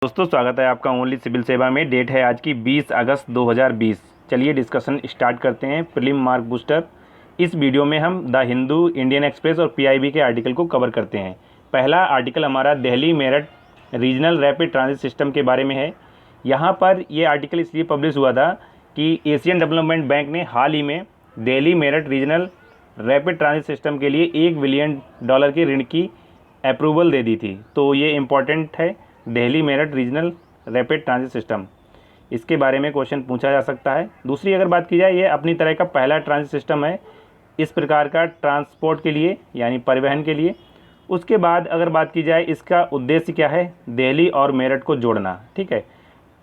दोस्तों स्वागत है आपका ओनली सिविल सेवा में। डेट है आज की 20 अगस्त 2020। चलिए डिस्कशन स्टार्ट करते हैं। Prelim mark booster. इस वीडियो में हम द हिंदू, इंडियन एक्सप्रेस और पीआईबी के आर्टिकल को कवर करते हैं। पहला आर्टिकल हमारा Delhi Meerut regional rapid transit system के बारे में है। यहाँ पर ये आर्टिकल इसलिए पब्लिश हुआ था कि एशियन डेवलपमेंट बैंक ने हाल ही में Delhi Meerut regional rapid transit system के लिए $1 बिलियन के ऋण की अप्रूवल दे दी थी। तो ये इम्पॉर्टेंट है, Delhi Meerut regional rapid transit system, इसके बारे में क्वेश्चन पूछा जा सकता है। दूसरी अगर बात की जाए, ये अपनी तरह का पहला ट्रांजिट सिस्टम है इस प्रकार का ट्रांसपोर्ट के लिए, यानी परिवहन के लिए। उसके बाद अगर बात की जाए, इसका उद्देश्य क्या है, दिल्ली और मेरठ को जोड़ना। ठीक है,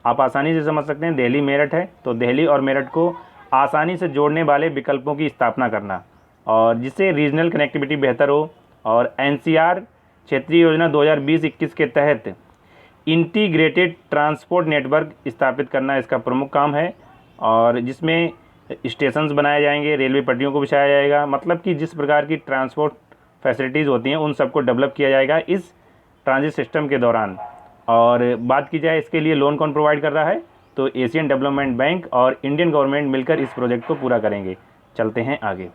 आप आसानी से समझ सकते हैं, दिल्ली मेरठ है तो दिल्ली और मेरठ को आसानी से जोड़ने वाले विकल्पों की स्थापना करना, और जिससे रीजनल कनेक्टिविटी बेहतर हो। और एनसीआर क्षेत्रीय योजना 2020-21 के तहत इंटीग्रेटेड ट्रांसपोर्ट नेटवर्क स्थापित करना इसका प्रमुख काम है, और जिसमें स्टेशंस बनाए जाएंगे, रेलवे पटरियों को बिछाया जाएगा। मतलब कि जिस प्रकार की ट्रांसपोर्ट फैसिलिटीज़ होती हैं उन सबको डेवलप किया जाएगा इस ट्रांजिट सिस्टम के दौरान। और बात की जाए इसके लिए लोन कौन प्रोवाइड कर रहा है, तो एशियन डेवलपमेंट बैंक और इंडियन गवर्नमेंट मिलकर इस प्रोजेक्ट को पूरा करेंगे। चलते हैं आगे।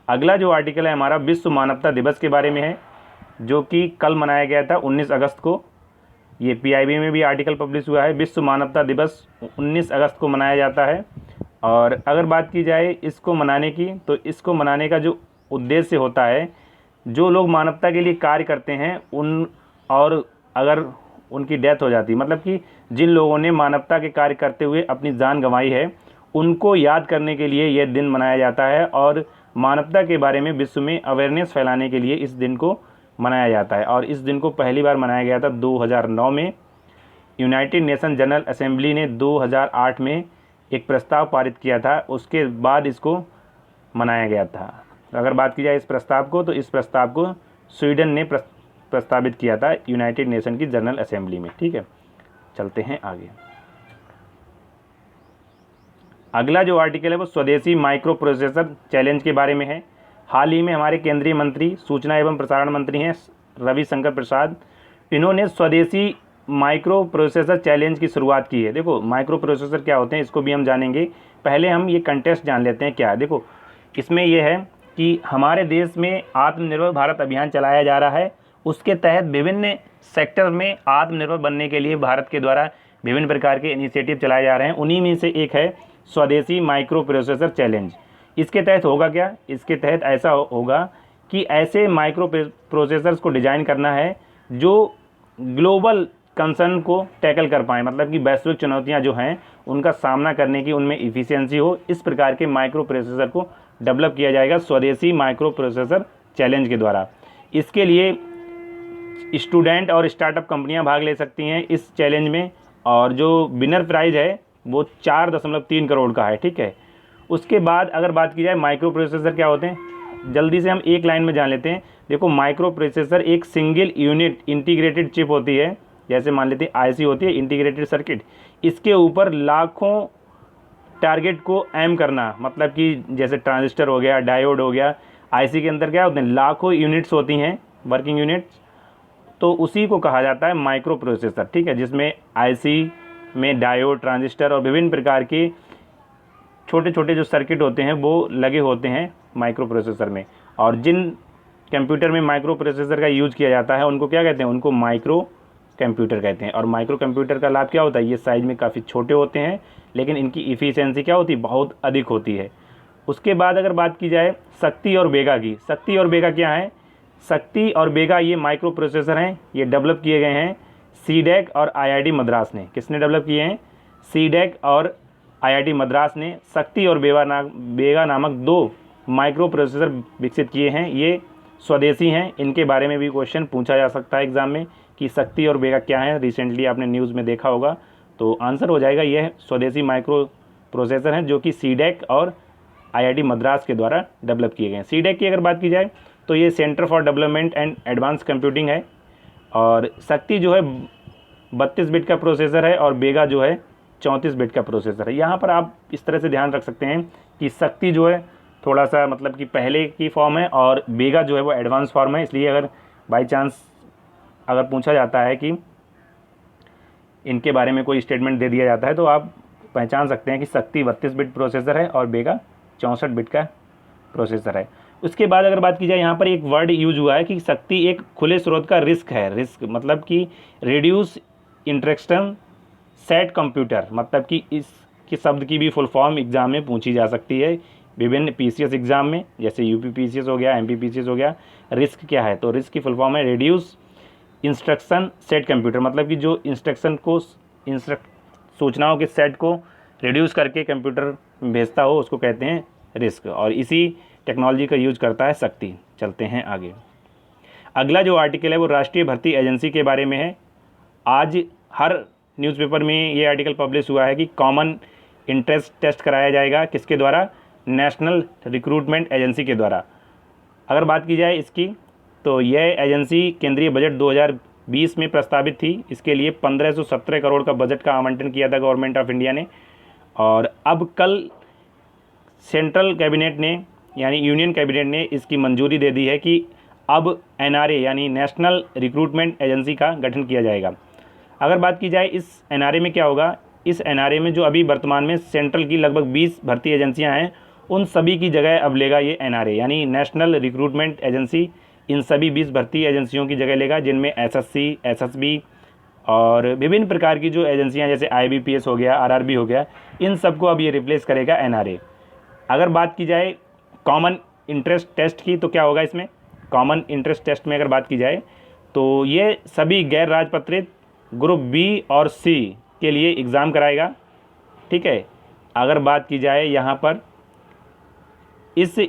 अगला जो आर्टिकल है हमारा विश्व मानवता दिवस के बारे में है, जो कि कल मनाया गया था 19 अगस्त को। ये पीआईबी में भी आर्टिकल पब्लिश हुआ है। विश्व मानवता दिवस 19 अगस्त को मनाया जाता है। और अगर बात की जाए इसको मनाने की, तो इसको मनाने का जो उद्देश्य होता है, जो लोग मानवता के लिए कार्य करते हैं उन, और अगर उनकी डेथ हो जाती है, मतलब कि जिन लोगों ने मानवता के कार्य करते हुए अपनी जान गंवाई है, उनको याद करने के लिए यह दिन मनाया जाता है। और मानवता के बारे में विश्व में अवेयरनेस फैलाने के लिए इस दिन को मनाया जाता है। और इस दिन को पहली बार मनाया गया था 2009 में। यूनाइटेड नेशन जनरल असेंबली ने 2008 में एक प्रस्ताव पारित किया था, उसके बाद इसको मनाया गया था। अगर बात की जाए इस प्रस्ताव को, तो इस प्रस्ताव को स्वीडन ने प्रस्तावित किया था यूनाइटेड नेशन की जनरल असेंबली में। ठीक है, चलते हैं आगे। अगला जो आर्टिकल है वो स्वदेशी माइक्रो प्रोसेसर चैलेंज के बारे में है। हाल ही में हमारे केंद्रीय मंत्री, सूचना एवं प्रसारण मंत्री हैं रविशंकर प्रसाद, इन्होंने स्वदेशी माइक्रो प्रोसेसर चैलेंज की शुरुआत की है। देखो माइक्रो प्रोसेसर क्या होते हैं इसको भी हम जानेंगे। पहले हम ये कंटेस्ट जान लेते हैं क्या है। देखो इसमें यह है कि हमारे देश में आत्मनिर्भर भारत अभियान चलाया जा रहा है। उसके तहत विभिन्न सेक्टर में आत्मनिर्भर बनने के लिए भारत के द्वारा विभिन्न प्रकार के इनिशिएटिव चलाए जा रहे हैं। उन्हीं में से एक है स्वदेशी माइक्रो प्रोसेसर चैलेंज। इसके तहत होगा क्या, इसके तहत ऐसा होगा कि ऐसे माइक्रो प्रोसेसर्स को डिज़ाइन करना है जो ग्लोबल कंसर्न को टैकल कर पाएँ, मतलब कि वैश्विक चुनौतियां जो हैं उनका सामना करने की उनमें इफ़िशियंसी हो। इस प्रकार के माइक्रो प्रोसेसर को डेवलप किया जाएगा स्वदेशी माइक्रो प्रोसेसर चैलेंज के द्वारा। इसके लिए स्टूडेंट और स्टार्टअप कंपनियां भाग ले सकती हैं इस चैलेंज में, और जो विनर प्राइज़ है वो 4.3 करोड़ का है। ठीक है, उसके बाद अगर बात की जाए माइक्रो प्रोसेसर क्या होते हैं, जल्दी से हम एक लाइन में जान लेते हैं। देखो माइक्रो प्रोसेसर एक सिंगल यूनिट इंटीग्रेटेड चिप होती है, जैसे मान लेते हैं आईसी होती है, इंटीग्रेटेड सर्किट। इसके ऊपर लाखों टारगेट को एम करना, मतलब कि जैसे ट्रांजिस्टर हो गया, डायोड हो गया। आईसी के अंदर क्या होते हैं, लाखों यूनिट्स होती हैं, वर्किंग यूनिट्स, तो उसी को कहा जाता है माइक्रो प्रोसेसर। ठीक है, जिसमें आईसी में डायोड, ट्रांजिस्टर और विभिन्न प्रकार के छोटे छोटे जो सर्किट होते हैं वो लगे होते हैं माइक्रो प्रोसेसर में। और जिन कंप्यूटर में माइक्रो प्रोसेसर का यूज़ किया जाता है उनको क्या कहते हैं, उनको माइक्रो कंप्यूटर कहते हैं। और माइक्रो कंप्यूटर का लाभ क्या होता है, ये साइज़ में काफ़ी छोटे होते हैं लेकिन इनकी इफ़िशियंसी क्या होती है, बहुत अधिक होती है। उसके बाद अगर बात की जाए शक्ति और बेगा की, शक्ति और बेगा क्या है, शक्ति और बेगा ये माइक्रो प्रोसेसर हैं, ये डेवलप किए गए हैं सीडेक और आईआईटी मद्रास ने। किसने डेवलप किए हैं, सीडेक और आईआईटी मद्रास ने शक्ति और बेगा नामक 2 माइक्रो प्रोसेसर विकसित किए हैं। ये स्वदेशी हैं, इनके बारे में भी क्वेश्चन पूछा जा सकता है एग्जाम में कि शक्ति और बेगा क्या है। रिसेंटली आपने न्यूज़ में देखा होगा, तो आंसर हो जाएगा यह स्वदेशी माइक्रो प्रोसेसर हैं जो कि सीडेक और आईआईटी मद्रास के द्वारा डेवलप किए गए हैं। सीडेक की अगर बात की जाए तो ये centre for development and advance computing है, और शक्ति जो है 32 बिट का प्रोसेसर है, और बेगा जो है 34 बिट का प्रोसेसर है। यहाँ पर आप इस तरह से ध्यान रख सकते हैं कि शक्ति जो है थोड़ा सा मतलब कि पहले की फॉर्म है, और बेगा जो है वो एडवांस फॉर्म है। इसलिए अगर बाई चांस अगर पूछा जाता है कि इनके बारे में कोई स्टेटमेंट दे दिया जाता है तो आप पहचान सकते हैं कि शक्ति 32 बिट प्रोसेसर है और बेगा 64 बिट का प्रोसेसर है। उसके बाद अगर बात की जाए, यहाँ पर एक वर्ड यूज हुआ है कि शक्ति एक खुले स्रोत का रिस्क है। रिस्क मतलब कि रिड्यूस इंटरेक्शन सेट कंप्यूटर, मतलब कि इसकी शब्द की भी फुल फॉर्म एग्जाम में पूछी जा सकती है विभिन्न पीसीएस एग्जाम में, जैसे यूपी पीसीएस हो गया, एमपी पीसीएस हो गया। रिस्क क्या है? तो रिस्क की फुल फॉर्म है रिड्यूस इंस्ट्रक्शन सेट कंप्यूटर, मतलब कि जो इंस्ट्रक्शन को सूचनाओं के सेट को रिड्यूस करके कंप्यूटर में भेजता हो उसको कहते हैं रिस्क, और इसी टेक्नोलॉजी का यूज करता है शक्ति। चलते हैं आगे। अगला जो आर्टिकल है वो राष्ट्रीय भर्ती एजेंसी के बारे में है। आज हर न्यूज़पेपर में ये आर्टिकल पब्लिश हुआ है कि कॉमन इंटरेस्ट टेस्ट कराया जाएगा, किसके द्वारा? नेशनल रिक्रूटमेंट एजेंसी के द्वारा। अगर बात की जाए इसकी, तो यह एजेंसी केंद्रीय बजट 2020 में प्रस्तावित थी। इसके लिए 1517 करोड़ का बजट का आवंटन किया था गवर्नमेंट ऑफ इंडिया ने, और अब कल सेंट्रल कैबिनेट ने यानी यूनियन कैबिनेट ने इसकी मंजूरी दे दी है कि अब एनआरए यानी नेशनल रिक्रूटमेंट एजेंसी का गठन किया जाएगा। अगर बात की जाए इस एनआरए में क्या होगा, इस एनआरए में जो अभी वर्तमान में सेंट्रल की लगभग 20 भर्ती एजेंसियां हैं, उन सभी की जगह अब लेगा ये एनआरए यानी नेशनल रिक्रूटमेंट एजेंसी। इन सभी 20 भर्ती एजेंसियों की जगह लेगा, जिनमें एसएससी, एसएसबी और विभिन्न प्रकार की जो एजेंसियां जैसे आईबीपीएस हो गया, आरआरबी हो गया, इन सबको अब ये रिप्लेस करेगा एनआरए। अगर बात की जाए कॉमन इंटरेस्ट टेस्ट की, तो क्या होगा इसमें? कॉमन इंटरेस्ट टेस्ट में अगर बात की जाए तो ये सभी गैर राजपत्रित ग्रुप बी और सी के लिए एग्ज़ाम कराएगा। ठीक है। अगर बात की जाए यहाँ पर इस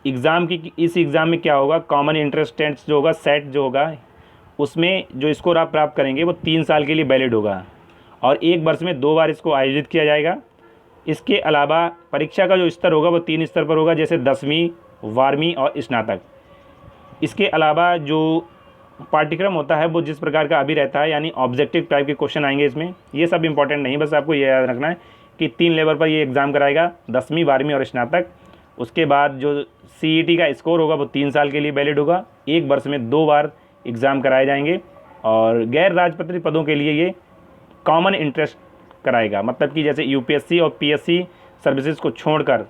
एग्ज़ाम में क्या होगा, कॉमन इंटरेस्ट टेस्ट जो होगा, सेट जो होगा, उसमें जो स्कोर आप प्राप्त करेंगे वो 3 साल के लिए वैलिड होगा और 1 वर्ष में 2 बार इसको आयोजित किया जाएगा। इसके अलावा परीक्षा का जो स्तर होगा वो 3 स्तर पर होगा, जैसे 10वीं, 12वीं और स्नातक। इसके अलावा जो पाठ्यक्रम होता है वो जिस प्रकार का अभी रहता है, यानी ऑब्जेक्टिव टाइप के क्वेश्चन आएंगे इसमें। ये सब इंपॉर्टेंट नहीं, बस आपको ये याद रखना है कि 3 लेवल पर ये एग्ज़ाम कराएगा, 10वीं, 12वीं और स्नातक। उसके बाद जो सीईटी का स्कोर होगा वो 3 साल के लिए वैलिड होगा, 1 वर्ष में 2 बार एग्ज़ाम कराए जाएंगे और गैर राजपत्रित पदों के लिए ये कॉमन इंटरेस्ट कराएगा। मतलब कि जैसे यूपीएससी और पीएससी सर्विसेज को छोड़कर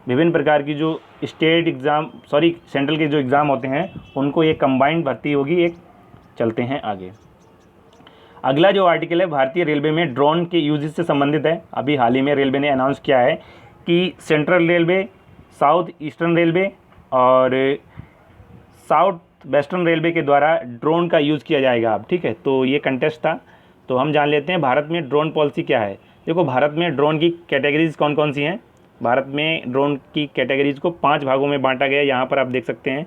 विभिन्न प्रकार की जो सेंट्रल के जो एग्ज़ाम होते हैं उनको ये कंबाइंड भर्ती होगी एक। चलते हैं आगे। अगला जो आर्टिकल है भारतीय रेलवे में ड्रोन के यूज से संबंधित है। अभी हाल ही में रेलवे ने अनाउंस किया है कि central railway, south eastern railway और साउथ वेस्टर्न रेलवे के द्वारा ड्रोन का यूज़ किया जाएगा अब। ठीक है, तो ये कंटेस्ट था, तो हम जान लेते हैं भारत में ड्रोन पॉलिसी क्या है। देखो, भारत में ड्रोन की कैटेगरीज कौन कौन सी हैं। भारत में ड्रोन की कैटेगरीज को 5 भागों में बांटा गया है। यहाँ पर आप देख सकते हैं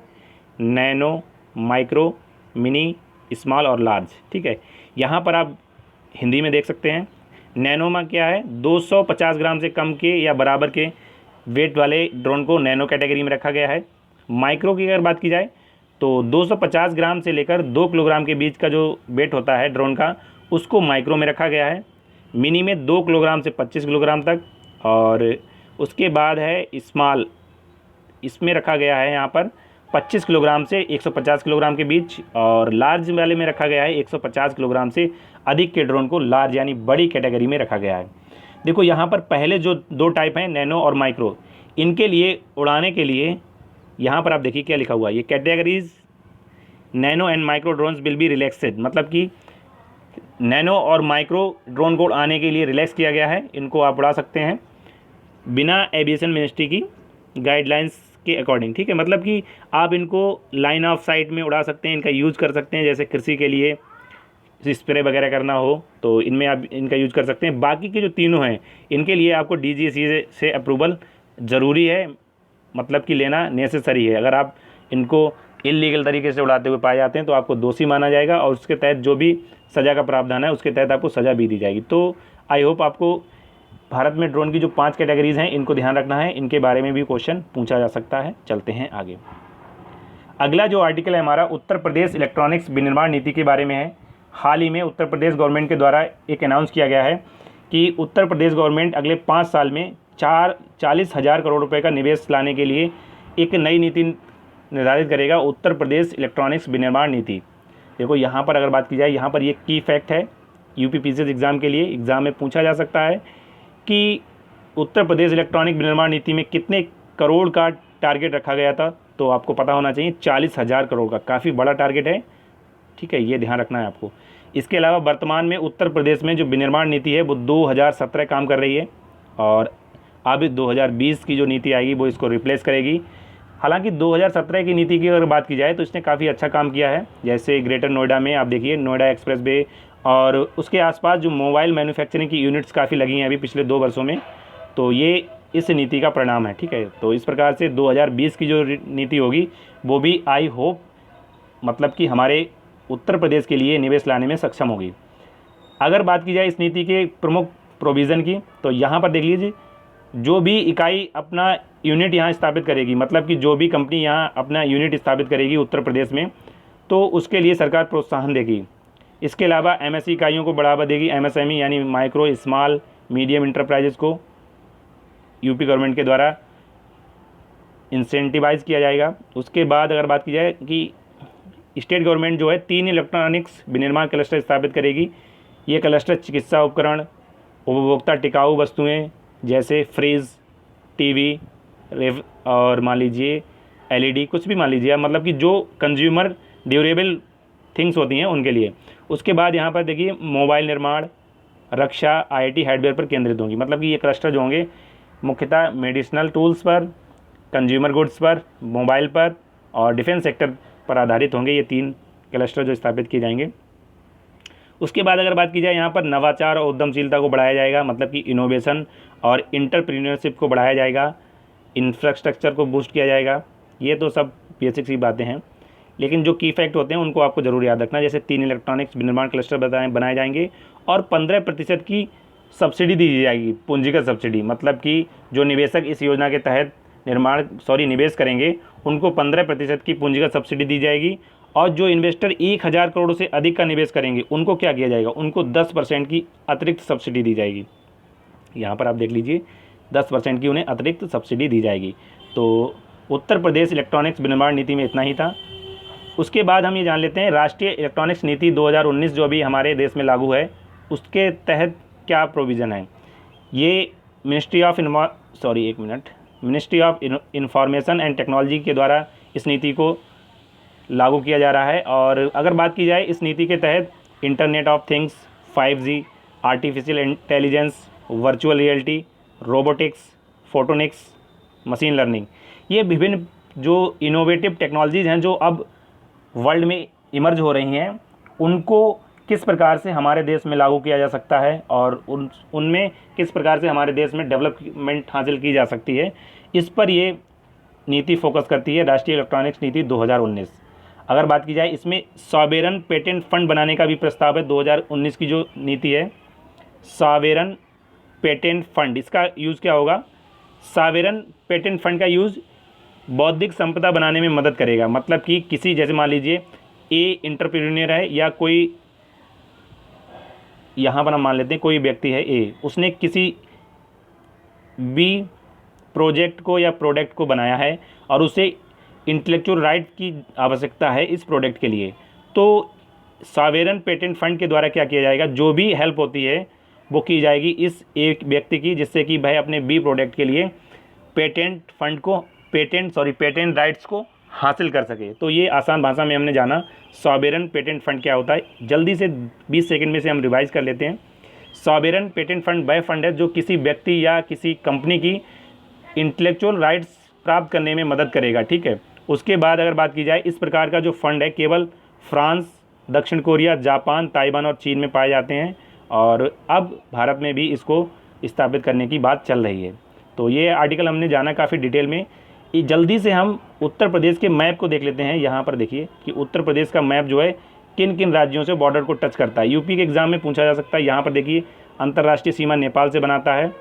नैनो, माइक्रो, मिनी, स्मॉल और लार्ज। ठीक है, यहाँ पर आप हिंदी में देख सकते हैं। नैनो में क्या है, 250 ग्राम से कम के या बराबर के वेट वाले ड्रोन को नैनो कैटेगरी में रखा गया है। माइक्रो की अगर बात की जाए तो 250 ग्राम से लेकर 2 किलोग्राम के बीच का जो वेट होता है ड्रोन का, उसको माइक्रो में रखा गया है। मिनी में 2 किलोग्राम से 25 किलोग्राम तक, और उसके बाद है स्मॉल, इसमें रखा गया है यहाँ पर 25 किलोग्राम से 150 किलोग्राम के बीच, और लार्ज वाले में रखा गया है 150 किलोग्राम से अधिक के ड्रोन को लार्ज यानी बड़ी कैटेगरी में रखा गया है। देखो, यहाँ पर पहले जो 2 टाइप हैं नैनो और माइक्रो, इनके लिए उड़ाने के लिए यहाँ पर आप देखिए क्या लिखा हुआ है, ये categories nano and micro drones will be relaxed, मतलब कि नैनो और माइक्रो ड्रोन को उड़ाने के लिए रिलैक्स किया गया है। इनको आप उड़ा सकते हैं बिना एविएशन मिनिस्ट्री की गाइडलाइंस के अकॉर्डिंग। ठीक है, मतलब कि आप इनको लाइन ऑफ साइट में उड़ा सकते हैं, इनका यूज़ कर सकते हैं, जैसे कृषि के लिए स्प्रे वगैरह करना हो तो इनमें आप इनका यूज़ कर सकते हैं। बाकी के जो तीनों हैं इनके लिए आपको डीजीसीए से अप्रूवल ज़रूरी है, मतलब कि लेना नेसेसरी है। अगर आप इनको इलीगल तरीके से उड़ाते हुए पाए जाते हैं तो आपको दोषी माना जाएगा और उसके तहत जो भी सज़ा का प्रावधान है उसके तहत आपको सज़ा भी दी जाएगी। तो आई होप आपको भारत में ड्रोन की जो 5 कैटेगरीज़ हैं इनको ध्यान रखना है, इनके बारे में भी क्वेश्चन पूछा जा सकता है। चलते हैं आगे। अगला जो आर्टिकल है हमारा उत्तर प्रदेश इलेक्ट्रॉनिक्स विनिर्माण नीति के बारे में है। हाल ही में उत्तर प्रदेश गवर्नमेंट के द्वारा एक अनाउंस किया गया है कि उत्तर प्रदेश गवर्नमेंट अगले 5 साल में 40,000 करोड़ रुपए का निवेश लाने के लिए एक नई नीति निर्धारित करेगा, उत्तर प्रदेश इलेक्ट्रॉनिक्स विनिर्माण नीति। देखो, यहाँ पर अगर बात की जाए, यहाँ पर ये की फैक्ट है यूपीपीसीएस एग्ज़ाम के लिए एग्ज़ाम में पूछा जा सकता है कि उत्तर प्रदेश इलेक्ट्रॉनिक विनिर्माण नीति में कितने करोड़ का टारगेट रखा गया था। तो आपको पता होना चाहिए 40,000 करोड़ का, काफ़ी बड़ा टारगेट है, ठीक है, ये ध्यान रखना है आपको। इसके अलावा वर्तमान में उत्तर प्रदेश में जो विनिर्माण नीति है वो 2017 काम कर रही है और अब 2020 की जो नीति आएगी वो इसको रिप्लेस करेगी। हालांकि 2017 की नीति की अगर बात की जाए तो इसने काफ़ी अच्छा काम किया है। जैसे ग्रेटर नोएडा में आप देखिए नोएडा एक्सप्रेस वे और उसके आसपास जो मोबाइल मैन्युफैक्चरिंग की यूनिट्स काफ़ी लगी हैं अभी पिछले 2 वर्षों में, तो ये इस नीति का परिणाम है, ठीक है। तो इस प्रकार से 2020 की जो नीति होगी वो भी आई होप मतलब कि हमारे उत्तर प्रदेश के लिए निवेश लाने में सक्षम होगी। अगर बात की जाए इस नीति के प्रमुख प्रोविज़न की, तो यहाँ पर देख लीजिए, जो भी इकाई अपना यूनिट यहाँ स्थापित करेगी, मतलब कि जो भी कंपनी यहाँ अपना यूनिट स्थापित करेगी उत्तर प्रदेश में, तो उसके लिए सरकार प्रोत्साहन देगी। इसके अलावा एमएसई इकाइयों को बढ़ावा देगी। एमएसएमई यानी माइक्रो स्मॉल मीडियम इंटरप्राइजेस को यूपी गवर्नमेंट के द्वारा इंसेंटिवाइज किया जाएगा। उसके बाद अगर बात की जाए कि स्टेट गवर्नमेंट जो है 3 इलेक्ट्रॉनिक्स विनिर्माण क्लस्टर स्थापित करेगी। ये क्लस्टर चिकित्सा उपकरण, उपभोक्ता टिकाऊ वस्तुएं जैसे फ्रिज, टीवी, रेफ और मान लीजिए एलईडी, कुछ भी मान लीजिए, मतलब कि जो कंज्यूमर ड्यूरेबल थिंग्स होती हैं उनके लिए। उसके बाद यहाँ पर देखिए मोबाइल निर्माण, रक्षा, आईटी हार्डवेयर पर केंद्रित होंगी। मतलब कि ये क्लस्टर जो होंगे मुख्यतः मेडिसिनल टूल्स पर, कंज्यूमर गुड्स पर, मोबाइल पर और डिफेंस सेक्टर पर आधारित होंगे ये 3 क्लस्टर जो स्थापित किए जाएंगे। उसके बाद अगर बात की जाए यहाँ पर नवाचार और उद्यमशीलता को बढ़ाया जाएगा, मतलब कि इनोवेशन और इंटरप्रीन्योरशिप को बढ़ाया जाएगा, इंफ्रास्ट्रक्चर को बूस्ट किया जाएगा। ये तो सब बेसिक सी बातें हैं, लेकिन जो की फैक्ट होते हैं उनको आपको ज़रूर याद रखना। जैसे 3 इलेक्ट्रॉनिक्स विनिर्माण क्लस्टर बनाए जाएंगे और 15% की सब्सिडी दी जाएगी, पूंजीगत सब्सिडी। मतलब कि जो निवेशक इस योजना के तहत निवेश करेंगे उनको 15% की पूंजीगत सब्सिडी दी जाएगी और जो इन्वेस्टर 1000 करोड़ से अधिक का निवेश करेंगे उनको क्या किया जाएगा, उनको 10% की अतिरिक्त सब्सिडी दी जाएगी। यहाँ पर आप देख लीजिए 10% की उन्हें अतिरिक्त सब्सिडी दी जाएगी। तो उत्तर प्रदेश इलेक्ट्रॉनिक्स विनिर्माण नीति में इतना ही था। उसके बाद हम ये जान लेते हैं राष्ट्रीय इलेक्ट्रॉनिक्स नीति 2019 जो अभी हमारे देश में लागू है उसके तहत क्या प्रोविज़न है। ये ministry of information and technology के द्वारा इस नीति को लागू किया जा रहा है। और अगर बात की जाए इस नीति के तहत internet of things, 5G, artificial intelligence, virtual reality, robotics, photonics, machine learning, ये विभिन्न जो इनोवेटिव टेक्नोलॉजीज़ हैं जो अब वर्ल्ड में इमर्ज हो रही हैं, उनको किस प्रकार से हमारे देश में लागू किया जा सकता है और उनमें किस प्रकार से हमारे देश में डेवलपमेंट हासिल की जा सकती है, इस पर ये नीति फोकस करती है, राष्ट्रीय इलेक्ट्रॉनिक्स नीति 2019। अगर बात की जाए इसमें सॉवेरन पेटेंट फंड बनाने का भी प्रस्ताव है। 2019 की जो नीति है सॉवेरन पेटेंट फंड, इसका यूज़ क्या होगा, सॉवेरन पेटेंट फंड का यूज़ बौद्धिक संपदा बनाने में मदद करेगा। मतलब कि किसी, जैसे मान लीजिए ए एंटरप्रेन्योर है या कोई, यहाँ पर हम मान लेते हैं कोई व्यक्ति है ए, उसने किसी बी प्रोजेक्ट को या प्रोडक्ट को बनाया है और उसे इंटेलेक्चुअल राइट की आवश्यकता है इस प्रोडक्ट के लिए, तो सॉवेरन पेटेंट फंड के द्वारा क्या किया जाएगा, जो भी हेल्प होती है वो की जाएगी इस एक व्यक्ति की, जिससे कि भाई अपने बी प्रोडक्ट के लिए पेटेंट राइट्स को हासिल कर सके। तो ये आसान भाषा में हमने जाना सॉवेरन पेटेंट फंड क्या होता है। जल्दी से 20 सेकंड में से हम रिवाइज कर लेते हैं। सॉवेरन पेटेंट फंड वह फंड है जो किसी व्यक्ति या किसी कंपनी की इंटेलेक्चुअल राइट्स प्राप्त करने में मदद करेगा, ठीक है। उसके बाद अगर बात की जाए इस प्रकार का जो फंड है केवल फ्रांस, दक्षिण कोरिया, जापान, ताइवान और चीन में पाए जाते हैं और अब भारत में भी इसको स्थापित करने की बात चल रही है। तो ये आर्टिकल हमने जाना काफ़ी डिटेल में। जल्दी से हम उत्तर प्रदेश के मैप को देख लेते हैं। यहाँ पर देखिए कि उत्तर प्रदेश का मैप जो है किन किन राज्यों से बॉर्डर को टच करता है, यूपी के एग्ज़ाम में पूछा जा सकता है। यहाँ पर देखिए अंतर्राष्ट्रीय सीमा नेपाल से बनाता है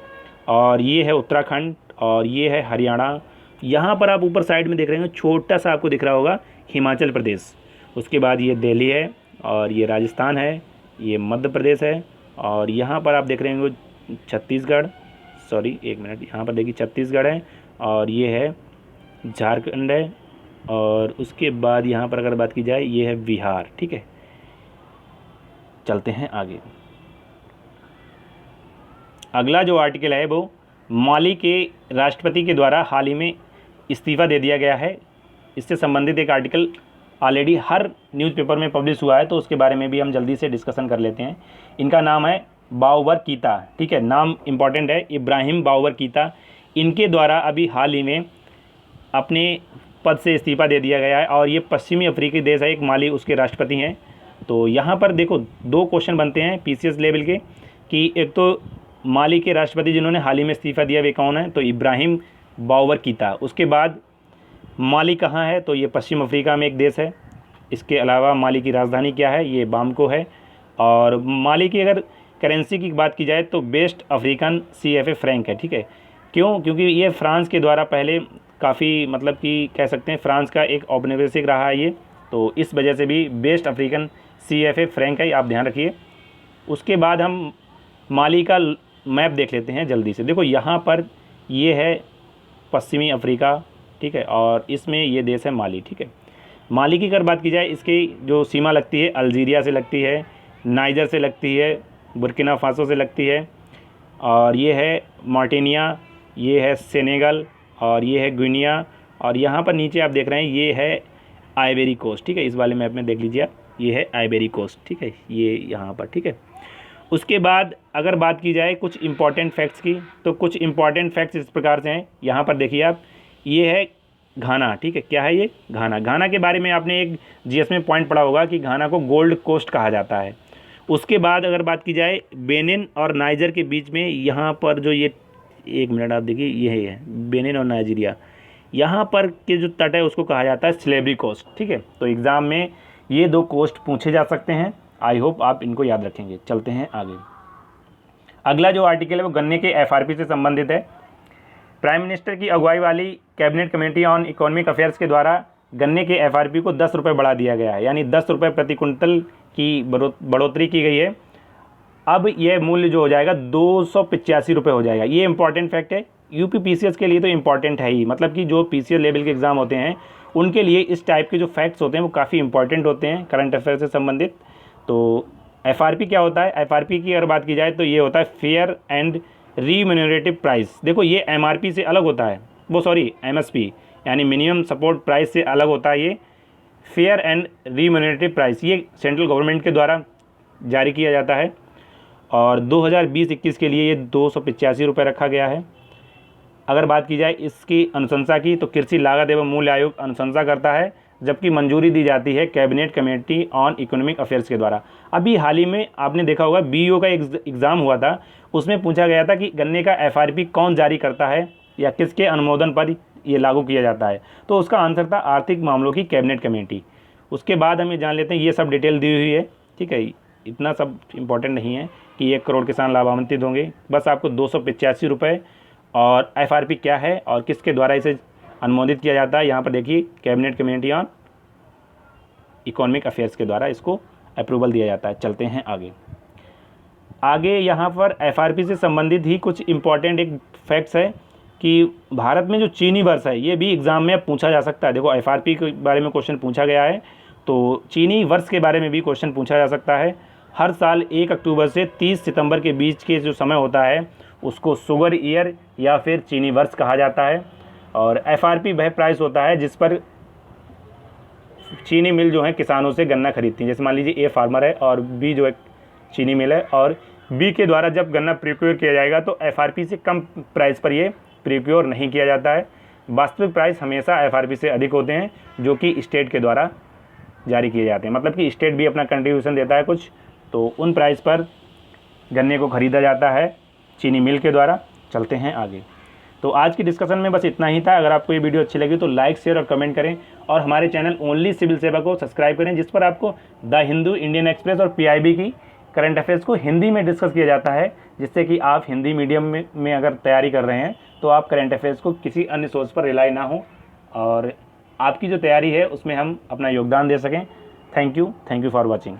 और ये है उत्तराखंड और ये है हरियाणा। यहाँ पर आप ऊपर साइड में देख रहे हैं छोटा सा आपको दिख रहा होगा हिमाचल प्रदेश। उसके बाद ये दिल्ली है और ये राजस्थान है, ये मध्य प्रदेश है और यहाँ पर आप देख रहे हैं छत्तीसगढ़, यहाँ पर देखिए छत्तीसगढ़ है और ये है झारखंड है और उसके बाद यहाँ पर अगर बात की जाए ये है बिहार, ठीक है। चलते हैं आगे। अगला जो आर्टिकल है वो माली के राष्ट्रपति के द्वारा हाल ही में इस्तीफ़ा दे दिया गया है। इससे संबंधित एक आर्टिकल ऑलरेडी हर न्यूज़पेपर में पब्लिश हुआ है, तो उसके बारे में भी हम जल्दी से डिस्कशन कर लेते हैं। इनका नाम है बावर कीता, ठीक है, नाम इम्पॉर्टेंट है, इब्राहिम बावर कीता। इनके द्वारा अभी हाल ही में अपने पद से इस्तीफ़ा दे दिया गया है और ये पश्चिमी अफ्रीकी देश है, एक माली उसके राष्ट्रपति हैं। तो यहाँ पर देखो 2 क्वेश्चन बनते हैं पीसीएस लेवल के कि एक तो माली के राष्ट्रपति जिन्होंने हाल ही में इस्तीफ़ा दिया वे कौन है, तो इब्राहिम बावर कीता। उसके बाद माली कहाँ है, तो ये पश्चिम अफ्रीका में एक देश है। इसके अलावा माली की राजधानी क्या है, ये बामको है। और माली की अगर करेंसी की बात की जाए तो वेस्ट अफ्रीकन CFA फ्रैंक है, ठीक है। क्यों? क्योंकि ये फ्रांस के द्वारा पहले काफ़ी मतलब कि कह सकते हैं फ्रांस का एक औपनिवेशिक रहा है ये, तो इस वजह से भी वेस्ट अफ्रीकन CFA फ्रैंक है, आप ध्यान रखिए। उसके बाद हम माली का मैप देख लेते हैं जल्दी से। देखो यहाँ पर ये है पश्चिमी अफ्रीका, ठीक है, और इसमें ये देश है माली, ठीक है। माली की अगर बात की जाए, इसकी जो सीमा लगती है अल्जीरिया से लगती है, नाइजर से लगती है, बुर्किना फासो से लगती है, और ये है मॉरिटानिया, ये है सेनेगल, और ये है गिनिया, और यहाँ पर नीचे आप देख रहे हैं ये है आइवरी कोस्ट, ठीक है। इस वाले मैप में देख लीजिए आप, ये है आइवरी कोस्ट, ठीक है, ये यहाँ पर, ठीक है। उसके बाद अगर बात की जाए कुछ इंपॉर्टेंट फैक्ट्स की, तो कुछ इंपॉर्टेंट फैक्ट्स इस प्रकार से हैं। यहाँ पर देखिए आप, ये है घाना, ठीक है, क्या है ये घाना। घाना के बारे में आपने एक जीएस में पॉइंट पढ़ा होगा कि घाना को गोल्ड कोस्ट कहा जाता है। उसके बाद अगर बात की जाए बेनिन और नाइजर के बीच में, यहाँ पर जो ये, एक मिनट आप देखिए, ये है बेनिन और नाइजीरिया, यहाँ पर के जो तट है उसको कहा जाता है स्लेवरी कोस्ट, ठीक है। तो एग्ज़ाम में ये 2 कोस्ट पूछे जा सकते हैं, आई होप आप इनको याद रखेंगे। चलते हैं आगे। अगला जो आर्टिकल है वो गन्ने के FRP से संबंधित है। प्राइम मिनिस्टर की अगुवाई वाली cabinet committee on economic affairs के द्वारा गन्ने के FRP को 10 रुपये बढ़ा दिया गया है, यानी 10 रुपये प्रति कुंटल की बढ़ोतरी की गई है। अब यह मूल्य जो हो जाएगा 285 रुपये हो जाएगा। ये इंपॉर्टेंट फैक्ट है, यूपी PCS के लिए तो इम्पॉर्टेंट है ही, मतलब कि जो PCS लेवल के एग्ज़ाम होते हैं उनके लिए इस टाइप के जो फैक्ट्स होते हैं वो काफ़ी इंपॉर्टेंट होते हैं करंट अफेयर से संबंधित। तो FRP क्या होता है, FRP की अगर बात की जाए तो ये होता है फेयर एंड रीम्यूनरेटिव प्राइस। देखो ये MRP से अलग होता है, वो सॉरी MSP यानी मिनिमम सपोर्ट प्राइस से अलग होता है। ये फेयर एंड रीम्यूनरेटिव प्राइस ये सेंट्रल गवर्नमेंट के द्वारा जारी किया जाता है और 2020-21 के लिए ये 285 रुपये रखा गया है। अगर बात की जाए इसकी अनुशंसा की, तो कृषि लागत एवं मूल्य आयोग अनुशंसा करता है, जबकि मंजूरी दी जाती है cabinet committee on economic affairs के द्वारा। अभी हाल ही में आपने देखा होगा BEO का एग्ज़ाम हुआ था, उसमें पूछा गया था कि गन्ने का FRP कौन जारी करता है या किसके अनुमोदन पर ये लागू किया जाता है, तो उसका आंसर था आर्थिक मामलों की कैबिनेट कमेटी। उसके बाद हम ये जान लेते हैं, ये सब डिटेल दी हुई है, ठीक है, इतना सब इम्पोर्टेंट नहीं है कि 1 करोड़ किसान लाभान्वित होंगे, बस आपको 285 रुपये और FRP क्या है और किसके द्वारा इसे अनुमोदित किया जाता है, यहाँ पर देखिए cabinet committee on economic affairs के द्वारा इसको अप्रूवल दिया जाता है। चलते हैं आगे यहाँ पर FRP से संबंधित ही कुछ इम्पॉर्टेंट एक फैक्ट्स है कि भारत में जो चीनी वर्ष है ये भी एग्ज़ाम में पूछा जा सकता है। देखो FRP के बारे में क्वेश्चन पूछा गया है, तो चीनी वर्ष के बारे में भी क्वेश्चन पूछा जा सकता है। हर साल 1 अक्टूबर से 30 सितंबर के बीच के जो समय होता है उसको शुगर ईयर या फिर चीनी वर्ष कहा जाता है। और FRP वह प्राइस होता है जिस पर चीनी मिल जो है किसानों से गन्ना खरीदती है। जैसे मान लीजिए A फार्मर है और B जो है चीनी मिल है, और B के द्वारा जब गन्ना प्रिक्योर किया जाएगा तो FRP से कम प्राइस पर ये प्रिक्योर नहीं किया जाता है। वास्तविक प्राइस हमेशा FRP से अधिक होते हैं जो कि स्टेट के द्वारा जारी किए जाते हैं, मतलब कि स्टेट भी अपना कंट्रीब्यूशन देता है कुछ, तो उन प्राइस पर गन्ने को ख़रीदा जाता है चीनी मिल के द्वारा। चलते हैं आगे। तो आज की डिस्कशन में बस इतना ही था। अगर आपको ये वीडियो अच्छी लगी तो लाइक, शेयर और कमेंट करें और हमारे चैनल ओनली सिविल सेवा को सब्सक्राइब करें, जिस पर आपको द हिंदू, इंडियन एक्सप्रेस और PIB की करंट अफेयर्स को हिंदी में डिस्कस किया जाता है, जिससे कि आप हिंदी मीडियम में अगर तैयारी कर रहे हैं तो आप करंट अफेयर्स को किसी अन्य सोर्स पर रिलाई ना हो और आपकी जो तैयारी है उसमें हम अपना योगदान दे सकें। Thank you for watching.